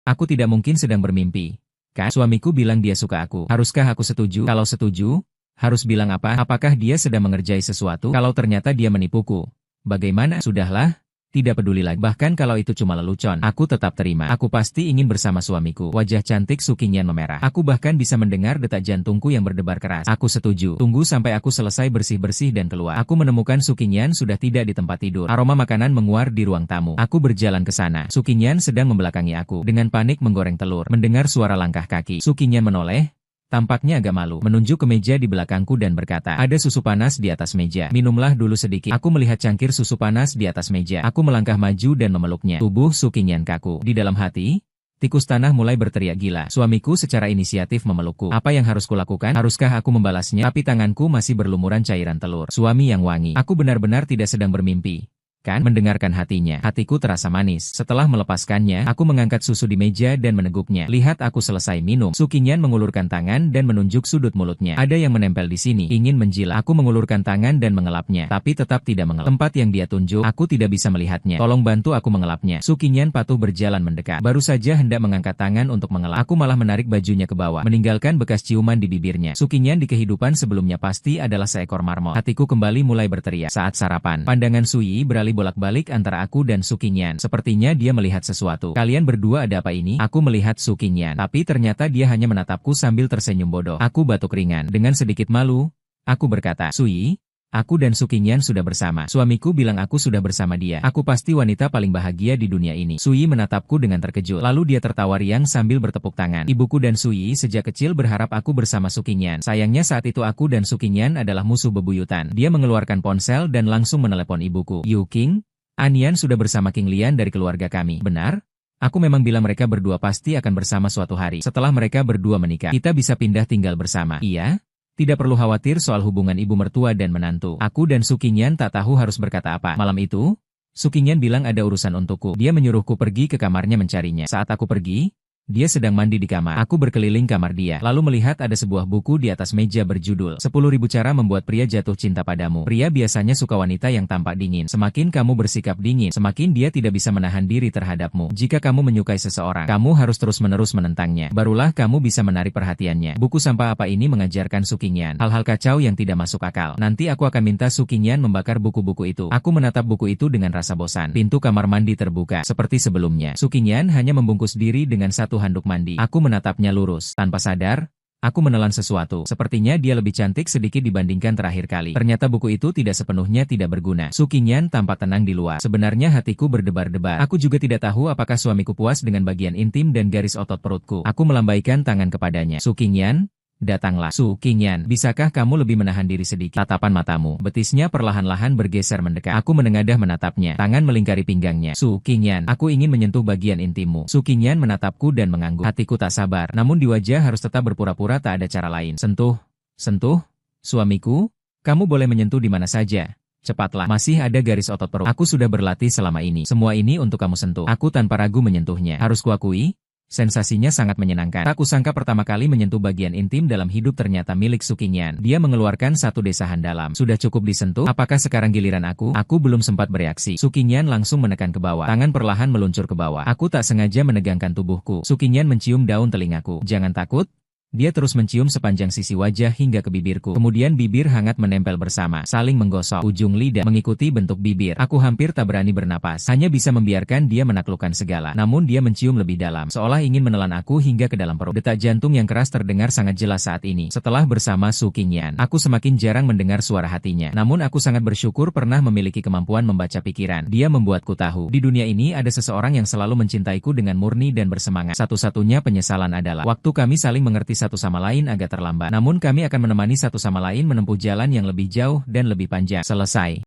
Aku tidak mungkin sedang bermimpi. Kan? Suamiku bilang dia suka aku. Haruskah aku setuju? Kalau setuju, harus bilang apa? Apakah dia sedang mengerjai sesuatu? Kalau ternyata dia menipuku, bagaimana? Sudahlah, tidak peduli lagi. Bahkan kalau itu cuma lelucon, aku tetap terima. Aku pasti ingin bersama suamiku. Wajah cantik Sukinyan memerah. Aku bahkan bisa mendengar detak jantungku yang berdebar keras. Aku setuju. Tunggu sampai aku selesai bersih-bersih dan keluar. Aku menemukan Sukinyan sudah tidak di tempat tidur. Aroma makanan menguar di ruang tamu. Aku berjalan ke sana. Sukinyan sedang membelakangi aku. Dengan panik menggoreng telur. Mendengar suara langkah kaki, Sukinyan menoleh. Tampaknya agak malu, menunjuk ke meja di belakangku dan berkata, ada susu panas di atas meja. Minumlah dulu sedikit. Aku melihat cangkir susu panas di atas meja. Aku melangkah maju dan memeluknya. Tubuh Sukinyan kaku. Di dalam hati, tikus tanah mulai berteriak gila. Suamiku secara inisiatif memelukku. Apa yang harus kulakukan? Haruskah aku membalasnya? Tapi tanganku masih berlumuran cairan telur. Suami yang wangi. Aku benar-benar tidak sedang bermimpi. Kan? Mendengarkan hatinya. Hatiku terasa manis. Setelah melepaskannya, aku mengangkat susu di meja dan meneguknya. Lihat aku selesai minum. Sukinyan mengulurkan tangan dan menunjuk sudut mulutnya. Ada yang menempel di sini. Ingin menjilat. Aku mengulurkan tangan dan mengelapnya. Tapi tetap tidak mengelap. Tempat yang dia tunjuk, aku tidak bisa melihatnya. Tolong bantu aku mengelapnya. Sukinyan patuh berjalan mendekat. Baru saja hendak mengangkat tangan untuk mengelap. Aku malah menarik bajunya ke bawah, meninggalkan bekas ciuman di bibirnya. Sukinyan di kehidupan sebelumnya pasti adalah seekor marmot. Hatiku kembali mulai berteriak. Saat sarapan, pandangan Suyi beralih bolak-balik antara aku dan Sukinyan. Sepertinya dia melihat sesuatu. Kalian berdua ada apa ini? Aku melihat Sukinyan. Tapi ternyata dia hanya menatapku sambil tersenyum bodoh. Aku batuk ringan. Dengan sedikit malu, aku berkata, Suyi, aku dan Sukinyan sudah bersama. Suamiku bilang aku sudah bersama dia. Aku pasti wanita paling bahagia di dunia ini. Suyi menatapku dengan terkejut. Lalu dia tertawa riang sambil bertepuk tangan. Ibuku dan Suyi sejak kecil berharap aku bersama Sukinyan. Sayangnya saat itu aku dan Sukinyan adalah musuh bebuyutan. Dia mengeluarkan ponsel dan langsung menelepon ibuku. Yu King, Anian sudah bersama King Lian dari keluarga kami. Benar? Aku memang bilang mereka berdua pasti akan bersama suatu hari. Setelah mereka berdua menikah, kita bisa pindah tinggal bersama. Iya? Tidak perlu khawatir soal hubungan ibu mertua dan menantu. Aku dan Su Qingyan tak tahu harus berkata apa. Malam itu, Su Qingyan bilang ada urusan untukku. Dia menyuruhku pergi ke kamarnya mencarinya. Saat aku pergi, dia sedang mandi di kamar. Aku berkeliling kamar dia, lalu melihat ada sebuah buku di atas meja berjudul 10.000 Cara Membuat Pria Jatuh Cinta Padamu. Pria biasanya suka wanita yang tampak dingin. Semakin kamu bersikap dingin, semakin dia tidak bisa menahan diri terhadapmu. Jika kamu menyukai seseorang, kamu harus terus-menerus menentangnya. Barulah kamu bisa menarik perhatiannya. Buku sampah apa ini mengajarkan Su Qingyan hal-hal kacau yang tidak masuk akal. Nanti aku akan minta Su Qingyan membakar buku-buku itu. Aku menatap buku itu dengan rasa bosan. Pintu kamar mandi terbuka. Seperti sebelumnya, Su Qingyan hanya membungkus diri dengan satu handuk mandi. Aku menatapnya lurus. Tanpa sadar, aku menelan sesuatu. Sepertinya dia lebih cantik sedikit dibandingkan terakhir kali. Ternyata buku itu tidak sepenuhnya tidak berguna. Su Qingyan tampak tenang di luar. Sebenarnya hatiku berdebar-debar. Aku juga tidak tahu apakah suamiku puas dengan bagian intim dan garis otot perutku. Aku melambaikan tangan kepadanya. Su Qingyan, datanglah. Su Qingyan, bisakah kamu lebih menahan diri sedikit? Tatapan matamu. Betisnya perlahan-lahan bergeser mendekat. Aku menengadah menatapnya. Tangan melingkari pinggangnya. Su Qingyan, aku ingin menyentuh bagian intimmu. Su Qingyan menatapku dan mengangguk. Hatiku tak sabar. Namun di wajah harus tetap berpura-pura tak ada cara lain. Sentuh. Sentuh? Suamiku? Kamu boleh menyentuh di mana saja. Cepatlah. Masih ada garis otot perut. Aku sudah berlatih selama ini. Semua ini untuk kamu sentuh. Aku tanpa ragu menyentuhnya. Harus kuakui, sensasinya sangat menyenangkan. Tak kusangka pertama kali menyentuh bagian intim dalam hidup ternyata milik Su Qingyan. Dia mengeluarkan satu desahan dalam. Sudah cukup disentuh? Apakah sekarang giliran aku? Aku belum sempat bereaksi. Su Qingyan langsung menekan ke bawah. Tangan perlahan meluncur ke bawah. Aku tak sengaja menegangkan tubuhku. Su Qingyan mencium daun telingaku. Jangan takut. Dia terus mencium sepanjang sisi wajah hingga ke bibirku. Kemudian bibir hangat menempel bersama, saling menggosok. Ujung lidah mengikuti bentuk bibir. Aku hampir tak berani bernapas. Hanya bisa membiarkan dia menaklukkan segala. Namun dia mencium lebih dalam, seolah ingin menelan aku hingga ke dalam perut. Detak jantung yang keras terdengar sangat jelas saat ini. Setelah bersama Su Qingyan, aku semakin jarang mendengar suara hatinya. Namun aku sangat bersyukur pernah memiliki kemampuan membaca pikiran. Dia membuatku tahu, di dunia ini ada seseorang yang selalu mencintaiku dengan murni dan bersemangat. Satu-satunya penyesalan adalah waktu kami saling mengerti satu sama lain agak terlambat. Namun kami akan menemani satu sama lain menempuh jalan yang lebih jauh dan lebih panjang. Selesai.